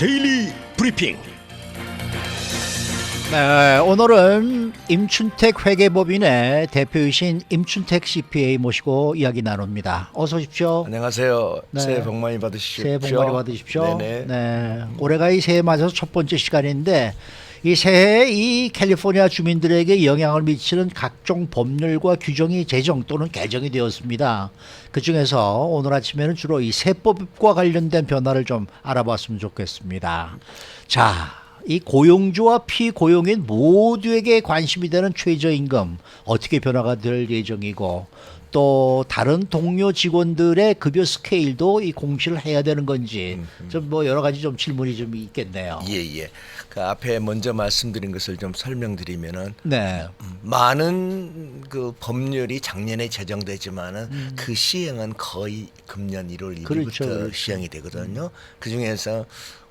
데일리 브리핑. 네, 오늘은 임춘택 회계법인의 대표이신 임춘택 CPA 모시고 이야기 나눕니다. 어서 오십시오. 안녕하세요. 네. 새해 복 많이 받으십시오. 새해 복 많이 받으십시오. 네네. 네, 올해가 이 새해 맞아서 첫 번째 시간인데 이 새해 이 캘리포니아 주민들에게 영향을 미치는 각종 법률과 규정이 제정 또는 개정이 되었습니다. 그 중에서 오늘 아침에는 주로 이 세법과 관련된 변화를 좀 알아봤으면 좋겠습니다. 자, 이 고용주와 피고용인 모두에게 관심이 되는 최저임금 어떻게 변화가 될 예정이고 또 다른 동료 직원들의 급여 스케일도 이 공시를 해야 되는 건지 좀 뭐 여러 가지 좀 질문이 좀 있겠네요. 예. 그 앞에 먼저 말씀드린 것을 좀 설명드리면은 네. 많은 그 법률이 작년에 제정되지만은 그 시행은 거의 금년 1월 1일부터 그렇죠. 시행이 되거든요. 그 중에서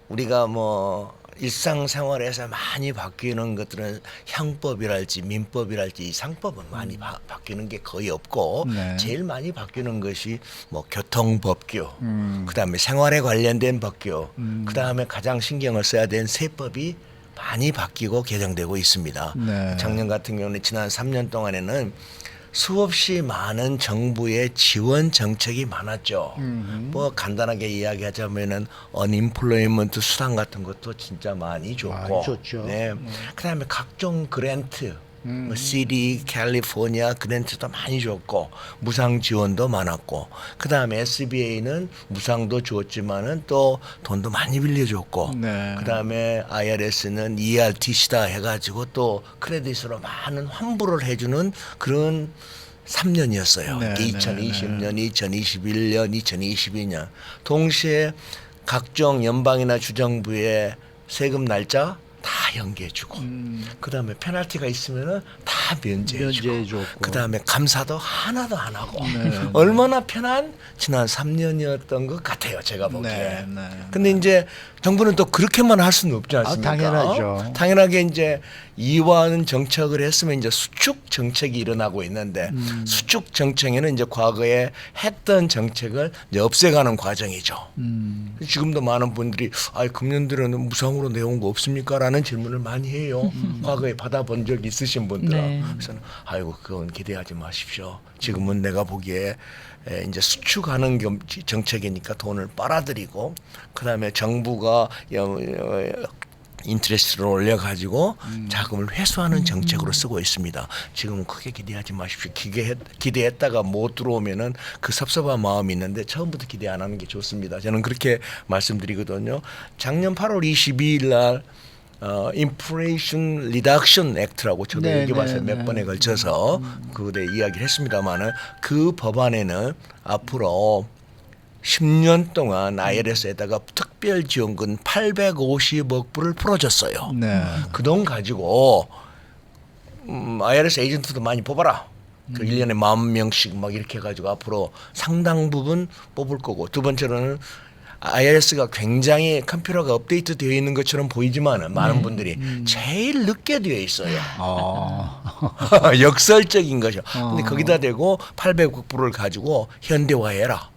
우리가 뭐 일상생활에서 많이 바뀌는 것들은 형법이랄지 민법이랄지 이 상법은 많이 바뀌는 게 거의 없고 네. 제일 많이 바뀌는 것이 뭐 교통법규, 그다음에 생활에 관련된 법규, 그다음에 가장 신경을 써야 되는 세법이 많이 바뀌고 개정되고 있습니다. 네. 작년 같은 경우는 지난 3년 동안에는 수없이 많은 정부의 지원 정책이 많았죠. 뭐 간단하게 이야기하자면은 언임플로이먼트 수당 같은 것도 진짜 많이 줬고, 많이 줬죠. 네. 그다음에 각종 그랜트, 뭐 시리, 캘리포니아 그랜트도 많이 줬고, 무상 지원도 많았고, 그다음에 SBA는 무상도 주었지만은 또 돈도 많이 빌려줬고, 네. 그다음에 IRS는 ERTC다 해가지고 또 크레딧으로 많은 환불을 해주는 그런 3년이었어요. 네, 2020년, 2021년, 2022년 동시에 각종 연방이나 주정부의 세금 날짜 다 연기해주고, 그다음에 페널티가 있으면은 다 면제해주고, 면제해줬고. 그다음에 감사도 하나도 안 하고, 네. 얼마나 편한 지난 3년이었던 것 같아요, 제가 보기에. 네, 네. 근데 이제 정부는 또 그렇게만 할 수는 없지 않습니까? 당연하죠. 당연하게 이제 이완 정책을 했으면 이제 수축 정책이 일어나고 있는데 수축 정책에는 이제 과거에 했던 정책을 이제 없애가는 과정이죠. 지금도 많은 분들이 금년들은 무상으로 내온 거 없습니까?라는 질문을 많이 해요. 과거에 받아본 적 있으신 분들은. 네. 그래서 아이고 그건 기대하지 마십시오. 지금은 내가 보기에 이제 수축하는 정책이니까 돈을 빨아들이고, 그다음에 정부가 인트레스트를 올려가지고 자금을 회수하는 정책으로 쓰고 있습니다. 지금은 크게 기대하지 마십시오. 기대했다가 못 들어오면은 그 섭섭한 마음이 있는데 처음부터 기대 안 하는 게 좋습니다. 저는 그렇게 말씀드리거든요. 작년 8월 22일 날 Inflation Reduction Act라고 저도 네, 여기 와서 네, 몇 번에 걸쳐서 그때 이야기를 했습니다만은 그 법안에는 앞으로 10년 동안 IRS에다가 특별 지원금 850억 불을 풀어줬어요. 네. 그 돈 가지고 IRS 에이전트도 많이 뽑아라. 그 1년에 10,000명씩 막 이렇게 해가지고 앞으로 상당 부분 뽑을 거고, 두 번째로는 IRS가 굉장히 컴퓨터가 업데이트 되어 있는 것처럼 보이지만 많은 분들이 제일 늦게 되어 있어요. 역설적인 거죠. 근데 거기다 대고 800억 불을 가지고 현대화해라.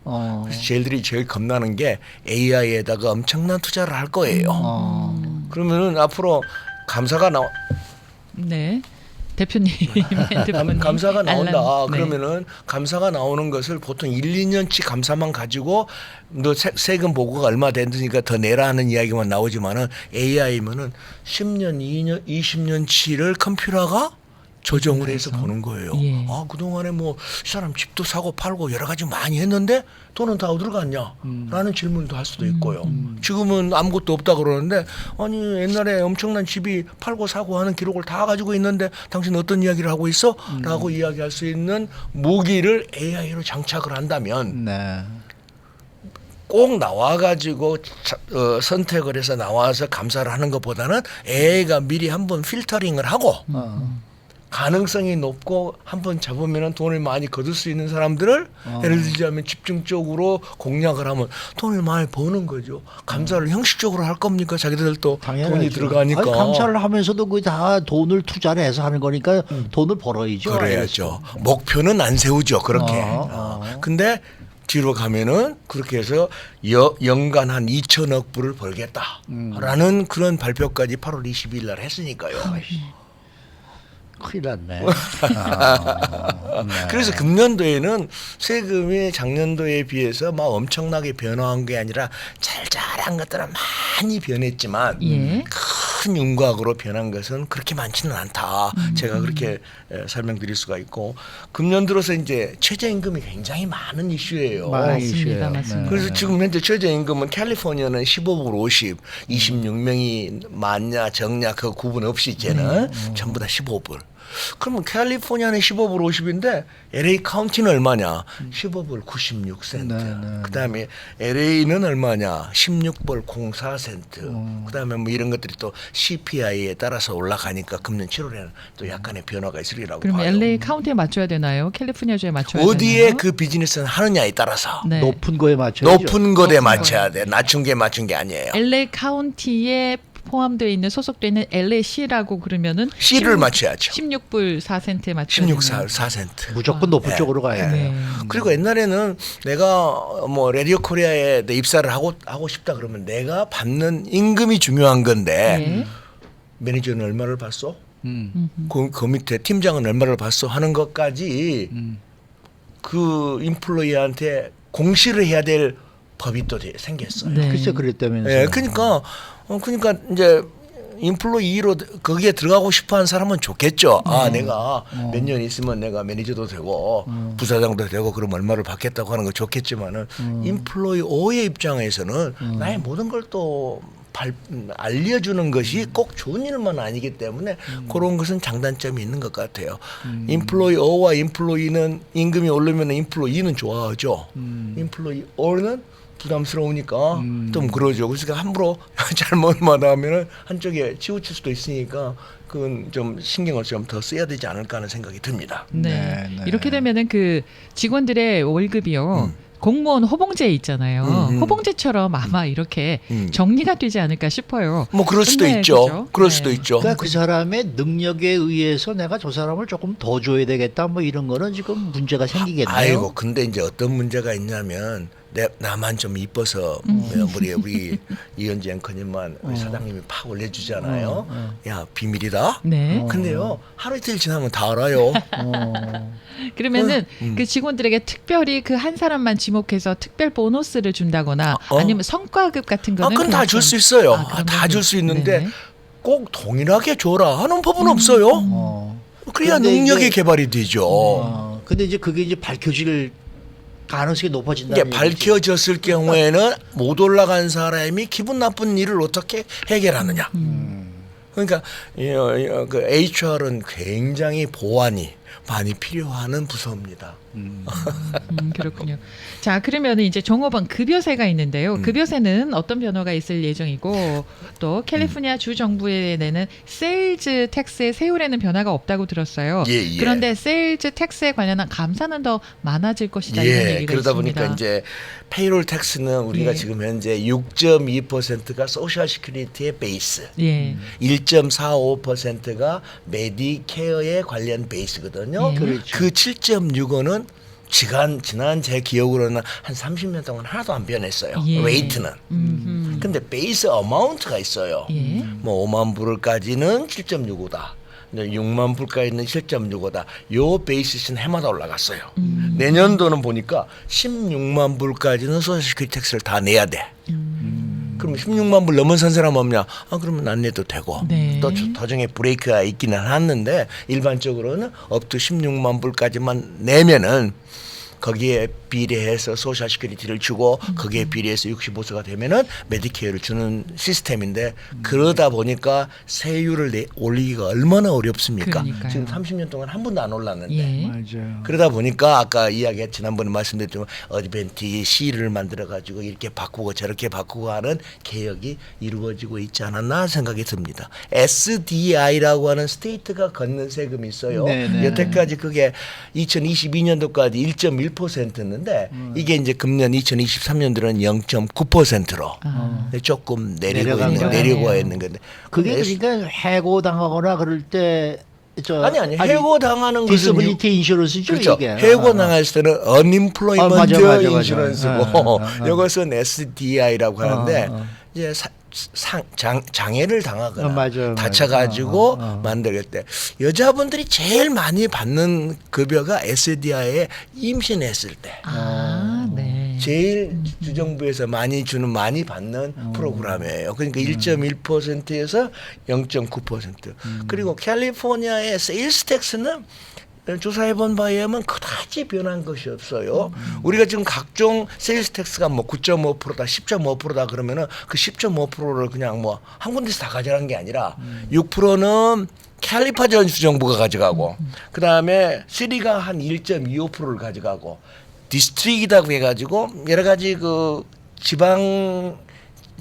그래서 쟤들이 제일 겁나는 게 AI에다가 엄청난 투자를 할 거예요. 그러면은 앞으로 감사가 네. 대표님, 핸드폰님. 감사가 나온다. 알람. 네. 그러면은 감사가 나오는 것을 보통 1, 2년치 감사만 가지고 너 세금 보고가 얼마 됐으니까 더 내라 하는 이야기만 나오지만은 AI면은 10년, 2년, 20년치를 컴퓨터가 조정을 해서 보는 거예요. 예. 그동안에 뭐 이 사람 집도 사고 팔고 여러 가지 많이 했는데 돈은 다 어디로 갔냐? 라는 질문도 할 수도 있고요. 지금은 아무것도 없다 그러는데, 아니 옛날에 엄청난 집이 팔고 사고 하는 기록을 다 가지고 있는데 당신 어떤 이야기를 하고 있어? 라고 이야기할 수 있는 무기를 AI로 장착을 한다면 네. 꼭 나와가지고 선택을 해서 나와서 감사를 하는 것보다는 AI가 미리 한번 필터링을 하고 가능성이 높고 한번 잡으면 돈을 많이 거둘 수 있는 사람들을 예를 들자면 집중적으로 공략을 하면 돈을 많이 버는 거죠. 감사를 형식적으로 할 겁니까? 자기들도 당연하죠. 돈이 들어가니까. 아니, 감사를 하면서도 그 다 돈을 투자를 해서 하는 거니까 돈을 벌어야죠. 그래야죠. 목표는 안 세우죠. 그렇게. 어. 근데 뒤로 가면은 그렇게 해서 연간 한 2천억 불을 벌겠다라는 그런 발표까지 8월 22일 날 했으니까요. 큰일 났네. 네. 그래서 금년도에는 세금이 작년도에 비해서 막 엄청나게 변화한 게 아니라 잘잘한 것들은 많이 변했지만 예. 큰 윤곽으로 변한 것은 그렇게 많지는 않다. 제가 그렇게 설명드릴 수가 있고 금년 들어서 이제 최저임금이 굉장히 많은 이슈예요. 많은 맞습니다. 이슈예요. 맞습니다. 그래서 지금 현재 최저임금은 캘리포니아는 15불 50, 26명이 많냐 적냐 그 구분 없이 이제는 전부 다 15불. 그러면 캘리포니아는 15불 50인데 LA 카운티는 얼마냐? 15불 96센트. 네. 그다음에 LA는 얼마냐? 16불 04센트. 그다음에 뭐 이런 것들이 또 CPI에 따라서 올라가니까 금년 7월에는 또 약간의 변화가 있으리라고 그럼 봐요. LA 카운티에 맞춰야 되나요? 캘리포니아주에 맞춰야 어디에 되나요? 그 비즈니스를 하느냐에 따라서 네. 높은 거에 맞춰야죠. 높은 것에 높은 맞춰야 돼. 낮춘 게 맞춘 게 아니에요. LA 카운티에 포함되어 있는 소속되어 있는 LAC라고 그러면은 C를 맞춰야죠. 16불 4센트에 맞춰야 16.4센트. 무조건 높은 네. 쪽으로 가야 돼요. 네. 그리고 옛날에는 내가 뭐 레디오 코리아에 입사를 하고 싶다 그러면 내가 받는 임금이 중요한 건데 네. 매니저는 얼마를 받소? 음. 그 밑에 팀장은 얼마를 받소? 하는 것까지 그 인플루이한테 공시를 해야 될 법이 또 생겼어요. 네. 글쎄 그랬다면서요. 예, 그러니까 이제 인플루이로 거기에 들어가고 싶어하는 사람은 좋겠죠. 아, 내가 몇 년 있으면 내가 매니저도 되고 부사장도 되고 그럼 얼마를 받겠다고 하는 거 좋겠지만은 인플루이오의 입장에서는 나의 모든 걸 또 알려주는 것이 꼭 좋은 일만 아니기 때문에 그런 것은 장단점이 있는 것 같아요. 인플루이오와 인플루이는 임금이 오르면 인플루이는 좋아하죠. 인플루이오는 부담스러우니까 좀 그러죠. 그래서 함부로 잘못 말하면은 한쪽에 치우칠 수도 있으니까 그건 좀 신경을 좀 더 써야 되지 않을까 하는 생각이 듭니다. 네. 네. 이렇게 되면은 그 직원들의 월급이요. 공무원 호봉제 있잖아요. 호봉제처럼 아마 이렇게 정리가 되지 않을까 싶어요. 뭐 그럴 수도 근데 있죠. 그죠? 그럴 네. 수도 있죠. 그러니까 그 사람의 능력에 의해서 내가 저 사람을 조금 더 줘야 되겠다 뭐 이런 거는 지금 문제가 생기겠네요. 아이고 근데 이제 어떤 문제가 있냐면 나만 좀 이뻐서 우리 이현지 앵커님만 우리 사장님이 팍 올려주잖아요. 야 비밀이다. 네. 근데요 하루 이틀 지나면 다 알아요. 그러면은 그 직원들에게 특별히 그 한 사람만 지목해서 특별 보너스를 준다거나 아니면 성과급 같은 거는 그건 다 줄 수 있어요. 다 줄 수 있는데 네네. 꼭 동일하게 줘라 하는 법은 없어요. 그래야 근데 능력이 이게- 개발이 되죠. 근데 이제 그게 이제 밝혀질 가능성이 높아진다. 이게 밝혀졌을 경우에는 못 올라간 사람이 기분 나쁜 일을 어떻게 해결하느냐. 그러니까 그 HR은 굉장히 보완이 많이 필요한 부서입니다. 그렇군요. 자, 그러면 이제 종업원 급여세가 있는데요. 급여세는 어떤 변화가 있을 예정이고 또 캘리포니아 주 정부에 내는 세일즈 텍스의 세율에는 변화가 없다고 들었어요. 예. 그런데 세일즈 텍스에 관련한 감사는 더 많아질 것이다 이런 예, 얘기가 그러다 있습니다. 보니까 이제 페이롤 텍스는 우리가 예. 지금 현재 6.2%가 소셜 시큐리티의 베이스, 예. 1.45%가 메디케어에 관련 베이스거든요. 예. 그렇죠. 그 7.65는 지난 제 기억으로는 한 30년 동안 하나도 안 변했어요. 예. 레이트는. 근데 베이스 어마운트가 있어요. 예. 뭐 5만 불까지는 7.65다. 6만 불까지는 7.65다. 요 베이스는 해마다 올라갔어요. 내년도는 보니까 16만 불까지는 소셜시큐리티 텍스를 다 내야 돼. 그럼 16만 불 넘은 산 사람 없냐? 그러면 안 내도 되고. 네. 또 도중에 브레이크가 있기는 하는데 일반적으로는 업투 16만 불까지만 내면은 거기에 비례해서 소셜 시큐리티를 주고 거기에 비례해서 65세가 되면은 메디케어를 주는 시스템인데 그러다 보니까 세율을 올리기가 얼마나 어렵습니까? 그러니까요. 지금 30년 동안 한 번도 안 올랐는데. 예. 맞아요. 그러다 보니까 아까 지난번에 말씀드렸지만 어드벤티 C를 만들어 가지고 이렇게 바꾸고 저렇게 바꾸고 하는 개혁이 이루어지고 있지 않았나 생각이 듭니다. SDI라고 하는 스테이트가 걷는 세금이 있어요. 네네. 여태까지 그게 2022년도까지 1.1%였는데 이게 이제 금년 2023년도는 0.9%로 조금 내려간 내리고 거네요. 있는 건데 그게 그러니까 해고당하거나 그럴 때 저 아니 해고 당하는 것은 디스빌리티 인슈런스죠. 그렇죠. 이게. 해고 당했을 때는 unemployment 맞아. 인슈런스고 이것은 SDI라고 하는데 이제 장애를 당하거나 맞아. 다쳐가지고 만들 때 여자분들이 제일 많이 받는 급여가 SDI에 임신했을 때 네. 제일 주정부에서 많이 받는 프로그램이에요. 그러니까 1.1%에서 0.9%. 그리고 캘리포니아의 세일스 텍스는 조사해본 바에 의하면 그다지 변한 것이 없어요. 우리가 지금 각종 세일스 텍스가 뭐 9.5%다, 10.5%다 그러면은 그 10.5%를 그냥 뭐 한 군데서 다 가져가는 게 아니라 6%는 캘리포니아 주정부가 가져가고 그 다음에 시리가 한 1.25%를 가져가고 디스트릭이라고 해가지고 여러 가지 그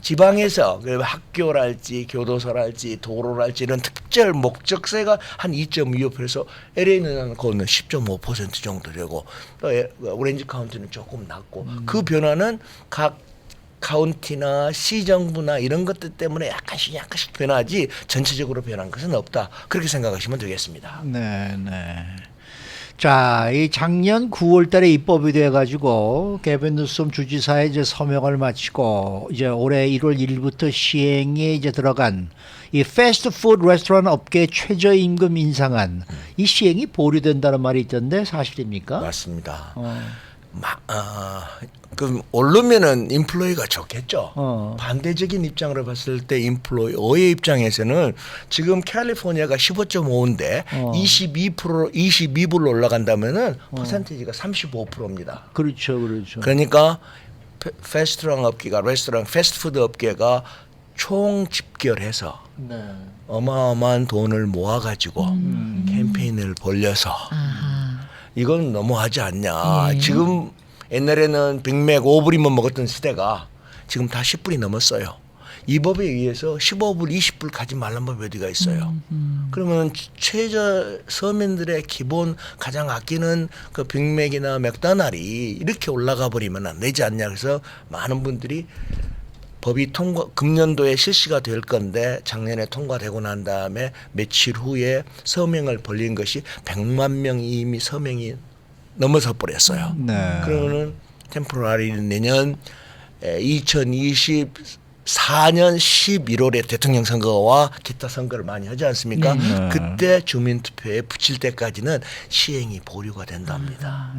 지방에서 학교랄지 교도소랄지 도로랄지 이런 특별 목적세가 한 2.25%에서 LA는 그거는 10.5% 정도 되고 또 오렌지 카운티는 조금 낮고 그 변화는 각 카운티나 시정부나 이런 것들 때문에 약간씩 변하지 전체적으로 변한 것은 없다. 그렇게 생각하시면 되겠습니다. 네. 자, 이 작년 9월 달에 입법이 돼 가지고 게빈 뉴섬 주지사의 이제 서명을 마치고 이제 올해 1월 1일부터 시행에 이제 들어간 이 패스트푸드 레스토랑 업계 최저임금 인상안 이 시행이 보류된다는 말이 있던데 사실입니까? 맞습니다. 그럼 오르면은 인플로이가 좋겠죠. 반대적인 입장으로 봤을 때 인플로이의 입장에서는 지금 캘리포니아가 15.5인데 22% 올라간다면은 퍼센티지가 35%입니다. 그렇죠. 그러니까 패스트푸드 업계가 총 집결해서 어마어마한 돈을 모아가지고 캠페인을 벌려서 이건 너무하지 않냐. 지금 옛날에는 빅맥 5불이면 먹었던 시대가 지금 다 10불이 넘었어요. 이 법에 의해서 15불, 20불 가지 말란 법이 어디가 있어요. 그러면 최저 서민들의 기본 가장 아끼는 그 빅맥이나 맥도날이 이렇게 올라가 버리면 안 되지 않냐. 그래서 많은 분들이 법이 금년도에 실시가 될 건데 작년에 통과되고 난 다음에 며칠 후에 서명을 벌린 것이 100만 명이 이미 서명이 넘어서 버렸어요. 네. 그러면은 템포라리는 내년 2024년 11월에 대통령 선거와 기타 선거를 많이 하지 않습니까? 그때 주민투표에 붙일 때까지는 시행이 보류가 된답니다.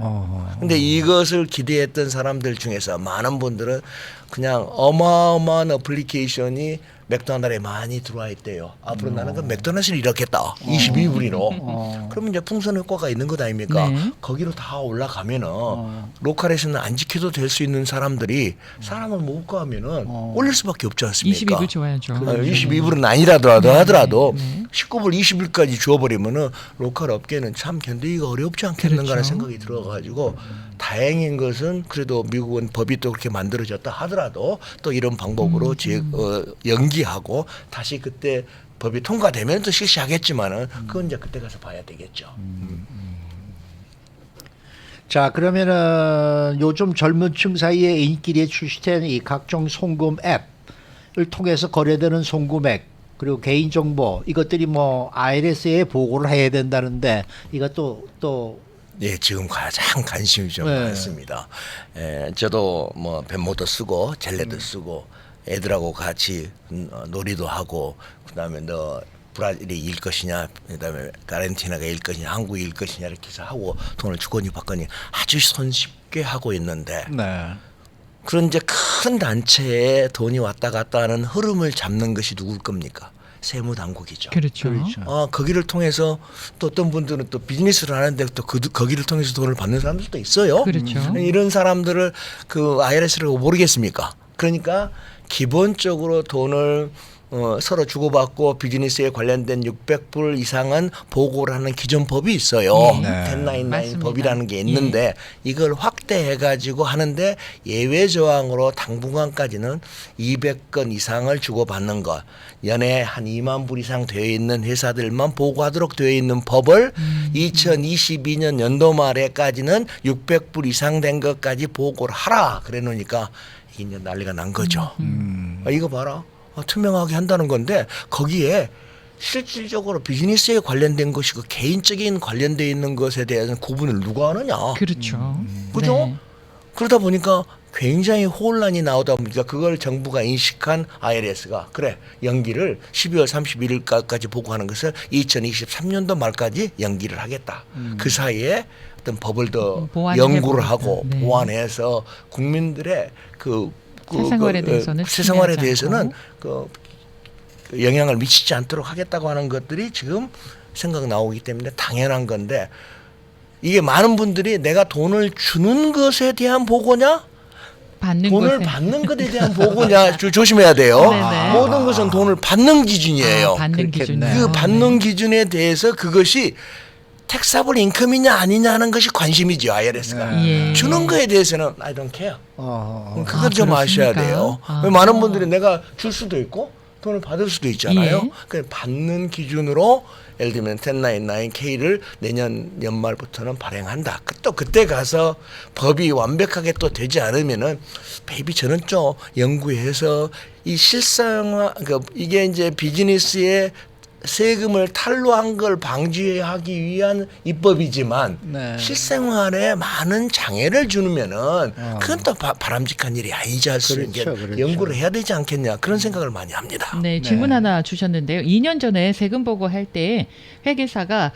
근데 이것을 기대했던 사람들 중에서 많은 분들은 그냥 어마어마한 어플리케이션이 맥도날드에 많이 들어와 있대요. 앞으로 나는 그 맥도날드를 잃었겠다. 22불이로. 그러면 이제 풍선 효과가 있는 것 아닙니까? 네. 거기로 다 올라가면은 로컬에서는 안 지켜도 될 수 있는 사람들이 사람을 못 가면은 올릴 수밖에 없지 않습니까? 22불 좋아야죠. 22불은 아니라도 하더라도 네. 19불, 20불까지 주어버리면은 로컬 업계는 참 견디기가 어렵지 않겠는가 하는 그렇죠. 생각이 들어가지고 다행인 것은 그래도 미국은 법이 또 그렇게 만들어졌다 하더라도 또 이런 방법으로 연기하고 다시 그때 법이 통과되면 또 실시하겠지만은 그건 이제 그때 가서 봐야 되겠죠. 자, 그러면은 요즘 젊은 층 사이에 인기리에 출시된 이 각종 송금 앱을 통해서 거래되는 송금액 그리고 개인정보 이것들이 뭐 IRS에 보고를 해야 된다는데 이것도 또 예, 지금 가장 관심이 좀 많습니다. 저도 뭐 벤모도 쓰고 젤레도 쓰고 애들하고 같이 놀이도 하고 그다음에 너 브라질이 일 것이냐, 그다음에 아르헨티나가 일 것이냐, 한국이 일 것이냐 이렇게 해서 하고 돈을 주거니 받거니 아주 손쉽게 하고 있는데 그런 이제 큰 단체에 돈이 왔다 갔다 하는 흐름을 잡는 것이 누굴 겁니까? 세무당국이죠. 그렇죠. 거기를 통해서 또 어떤 분들은 또 비즈니스를 하는데 또 거기를 통해서 돈을 받는 사람들도 있어요. 그렇죠. 이런 사람들을 그 IRS를 모르겠습니까? 그러니까 기본적으로 돈을 서로 주고받고 비즈니스에 관련된 600불 이상은 보고를 하는 기존 법이 있어요. 1099 맞습니다. 법이라는 게 있는데 이걸 확대해가지고 하는데 예외 조항으로 당분간까지는 200건 이상을 주고받는 것. 연에 한 2만 불 이상 되어 있는 회사들만 보고하도록 되어 있는 법을 2022년 연도 말에까지는 600불 이상 된 것까지 보고를 하라. 그래 놓으니까 이게 이제 난리가 난 거죠. 이거 봐라. 투명하게 한다는 건데 거기에 실질적으로 비즈니스에 관련된 것이고 개인적인 관련돼 있는 것에 대해서는 구분을 누가 하느냐. 그렇죠. 그죠? 네. 그러다 보니까 굉장히 혼란이 나오다 보니까 그걸 정부가 인식한 IRS가 그래 연기를 12월 31일까지 보고하는 것을 2023년도 말까지 연기를 하겠다. 그 사이에 어떤 법을 더 보완을 연구를 해보겠다. 하고 네. 보완해서 국민들의 사생활에 대해서는 사생활에 침해하지 대해서는 않고. 그 영향을 미치지 않도록 하겠다고 하는 것들이 지금 생각 나오기 때문에 당연한 건데 이게 많은 분들이 내가 돈을 주는 것에 대한 보고냐? 받는 돈을 것에. 받는 것에 대한 보고냐 조심해야 돼요. 네네. 모든 것은 돈을 받는 기준이에요. 받는 기준. 그렇겠네. 그 받는 기준에 대해서 그것이 택사블 인컴이냐 아니냐 하는 것이 관심이죠. IRS가. 예. 주는 거에 대해서는 I don't care. 그걸 좀 그렇습니까? 아셔야 돼요. 아. 많은 분들이 내가 줄 수도 있고 돈을 받을 수도 있잖아요. 예. 그 받는 기준으로 예를 들면 1099K를 내년 연말부터는 발행한다. 또 그때 가서 법이 완벽하게 또 되지 않으면은 베이비 저는 좀 연구해서 이 실상화 그러니까 이게 이제 비즈니스의 세금을 탈루한 걸 방지하기 위한 입법이지만 네. 실생활에 많은 장애를 주면은 그건 또 바람직한 일이 아니지 않습니까? 그렇죠, 그렇죠. 연구를 해야 되지 않겠냐 그런 생각을 많이 합니다. 네, 질문 하나 주셨는데요. 2년 전에 세금 보고할 때 회계사가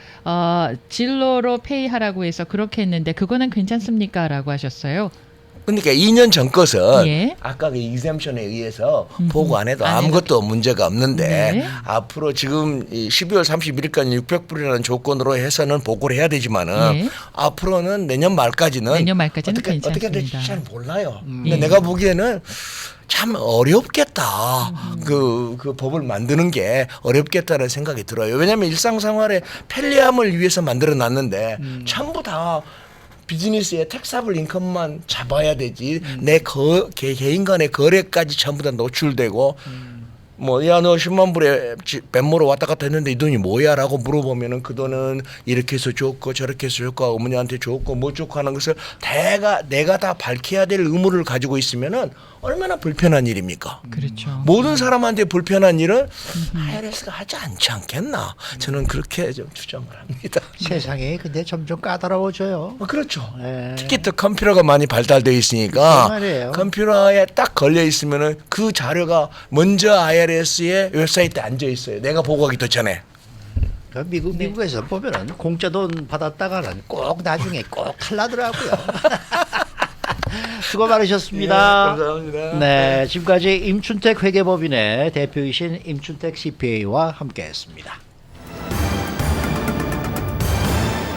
진로로 페이하라고 해서 그렇게 했는데 그거는 괜찮습니까?라고 하셨어요. 그러니까 2년 전 것은 예. 아까 그 이셈션에 의해서 보고 안 해도 안 아무것도 문제가 없는데 네. 앞으로 지금 이 12월 31일까지 600불이라는 조건으로 해서는 보고를 해야 되지만은 예. 앞으로는 내년 말까지는 내년 말까지는 어떻게 될지 괜찮습니다. 잘 몰라요. 근데 예. 내가 보기에는 참 어렵겠다. 그 법을 만드는 게 어렵겠다는 생각이 들어요. 왜냐하면 일상생활의 편리함을 위해서 만들어 놨는데 전부 다 비즈니스의 택사블 인컴만 잡아야 되지 내 개인 간의 거래까지 전부 다 노출되고 뭐 야 너 10만 불에 뱀모로 왔다 갔다 했는데 이 돈이 뭐야라고 물어보면은 그 돈은 이렇게 해서 줬고 저렇게 해서 줬고 어머니한테 줬고 뭐 줬고 하는 것을 내가 다 밝혀야 될 의무를 가지고 있으면은 얼마나 불편한 일입니까? 그렇죠. 모든 사람한테 불편한 일은 IRS가 하지 않지 않겠나? 저는 그렇게 좀 추정을 합니다. 세상이 근데 점점 까다로워져요. 그렇죠. 네. 특히 또 컴퓨터가 많이 발달되어 있으니까 그 말이에요. 컴퓨터에 딱 걸려 있으면은 그 자료가 먼저 IRS의 웹사이트에 앉아 있어요. 내가 보고하기 전에. 그 미국에서 보면은 공짜 돈 받았다가는 꼭 나중에 꼭 탈나더라고요. 수고 많으셨습니다. 감사합니다. 네, 지금까지 임춘택 회계법인의 대표이신 임춘택 CPA와 함께했습니다.